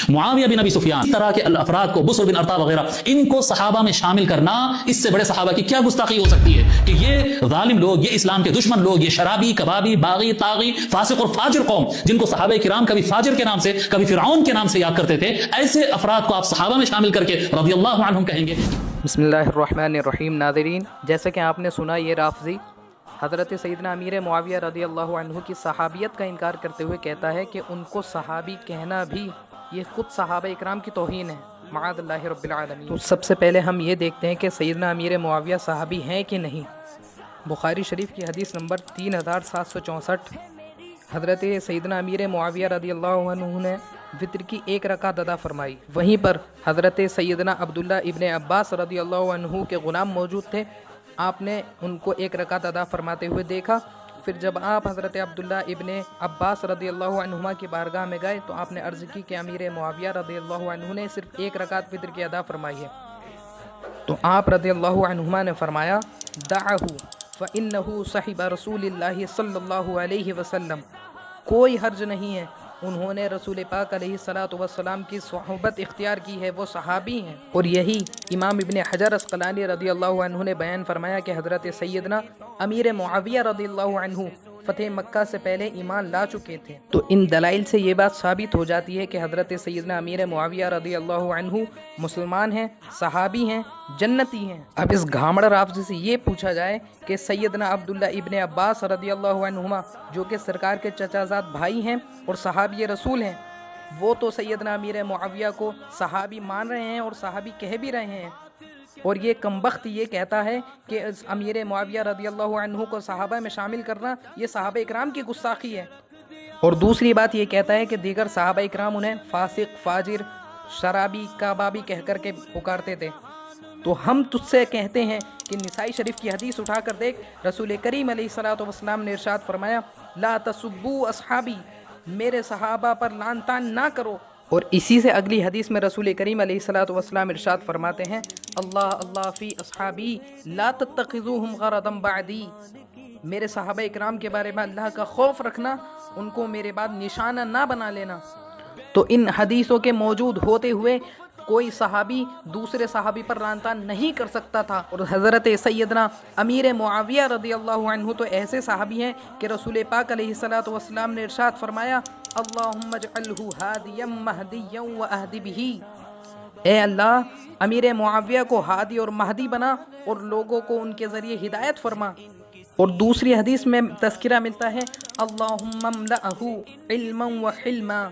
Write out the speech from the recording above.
मुआविया बिन अबी सुफियान, इस तरह के अफराद को, बुस्र बिन अरता वगैरह, इनको सहाबा में शामिल करना, इससे बड़े सहाबा की क्या गुस्ताखी हो सकती है कि ये जालिम लोग, ये इस्लाम के दुश्मन लोग, ये शराबी, कबाबी, बागी, तागी, फासिक और फाजिर कौम, जिनको सहाबा किराम कभी फाजिर के नाम से, कभी फिरऔन के नाम से याद करते थे, ऐसे अफराद को आप सहाबा में शामिल करके रज़ियल्लाहु अन्हुम कहेंगे। बिस्मिल्लाहिर्रहमानिर्रहीम। नाज़रीन, जैसे कि आपने सुना, ये राफ़ज़ी हज़रत सैयदना अमीर मुआविया रज़ियल्लाहु अन्हु की सहाबियत का इनकार करते हुए कहता है कि उनको सहाबी कहना भी ये खुद सहाबा इकराम की तौहीन है, मआज़ल्लाहि रब्बिल आलमीन। तो सबसे पहले हम ये देखते हैं कि सैयदना अमीर मुआविया सहाबी हैं कि नहीं। बुखारी शरीफ की हदीस नंबर 3764, हज़रत सैयदना अमीर मुआविया रज़ियल्लाहु अन्हु ने वितर की एक रकात अदा फरमाई। वहीं पर हज़रत सैयदना अब्दुल्ला इब्ने अब्बास रज़ियल्लाहु अन्हु के ग़ुलाम मौजूद थे। आपने उनको एक रकात अदा फरमाते हुए देखा। फिर जब आप हज़रत अब्दुल्ला इब्ने अब्बास रज़ियल्लाहु अन्हुमा की बारगाह में गए तो आपने अर्ज़ की कि अमीर मुआविया रज़ियल्लाहु अन्हु ने सिर्फ एक रकात वितर की अदा फरमाई है। तो आप रज़ियल्लाहु अन्हुमा ने फरमाया, दअहु फ़इन्नहु सहिबा रसूलिल्लाहि सल्लल्लाहु अलैहि वसल्लम, कोई हर्ज नहीं है, उन्होंने रसूल पाक अलैहिस्सलातु वस्सलाम की सोहबत इख्तियार की है, वो सहाबी हैं। और यही इमाम इब्ने हजर अस्क़लानी रज़ियल्लाहु अन्हु ने बयान फरमाया कि हज़रत सैयदना अमीर मुआविया रज़ियल्लाहु अन्हु फ़तेह मक्का से पहले ईमान ला चुके थे। तो इन दलाइल से ये बात साबित हो जाती है कि हज़रत सैयदना अमीर मुआविया रज़ियल्लाहु अन्हु मुसलमान हैं, सहाबी हैं, जन्नती हैं। अब इस घामड़ राफ़ज़ी से ये पूछा जाए कि सैयदना अब्दुल्ला इब्ने अब्बास रज़ियल्लाहु अन्हुमा, जो कि सरकार के चचाज़ाद भाई हैं और सहाबी रसूल हैं, वो तो सैयदना अमीर मुआविया को सहाबी मान रहे हैं और सहाबी कह भी रहे हैं, और ये कमबख्त ये कहता है कि अमीर मुआविया रज़ियल्लाहु अन्हु को सहाबा में शामिल करना ये सहाबा इकराम की गुस्ताखी है। और दूसरी बात ये कहता है कि दीगर सहाबा इकराम उन्हें फासिक, फाजिर, शराबी, कबाबी कह कर के पुकारते थे। तो हम तुझसे कहते हैं कि निसाई शरीफ की हदीस उठा कर देख, रसूल करीम अलैहिस्सलातु वस्सलाम ने इरशाद फरमाया, ला तसुब्बू अस्हाबी, मेरे सहाबा पर लान तान ना करो। और इसी से अगली हदीस में रसूल करीम अलैहिस्सलातु वस्सलाम इरशाद फरमाते हैं, अल्लाह अल्लाह फ़ी अस्हाबी ला तत्तखिज़ूहुम गरदम बअदी, मेरे सहाबा इकराम के बारे में अल्लाह का खौफ रखना, उनको मेरे बाद निशाना ना बना लेना। तो इन हदीसों के मौजूद होते हुए कोई सहाबी दूसरे सहाबी पर लानतान नहीं कर सकता था। और हज़रत सैयदना अमीर मुआविया रज़ियल्लाहु अन्हु तो ऐसे सहाबी हैं कि रसूल पाक अलैहिस्सलातु वस्सलाम ने इरशाद फरमाया, अल्लाहुम्मा जअल्हु हादियम महदियम व अहदि बिही, ए अल्लाह अमीर मुआविया को हादी और महदी बना और लोगों को उनके ज़रिए हिदायत फरमा। और दूसरी हदीस में तज़किरा मिलता है, अल्लाहुम्मा मलअहु इल्मन व हिल्मा,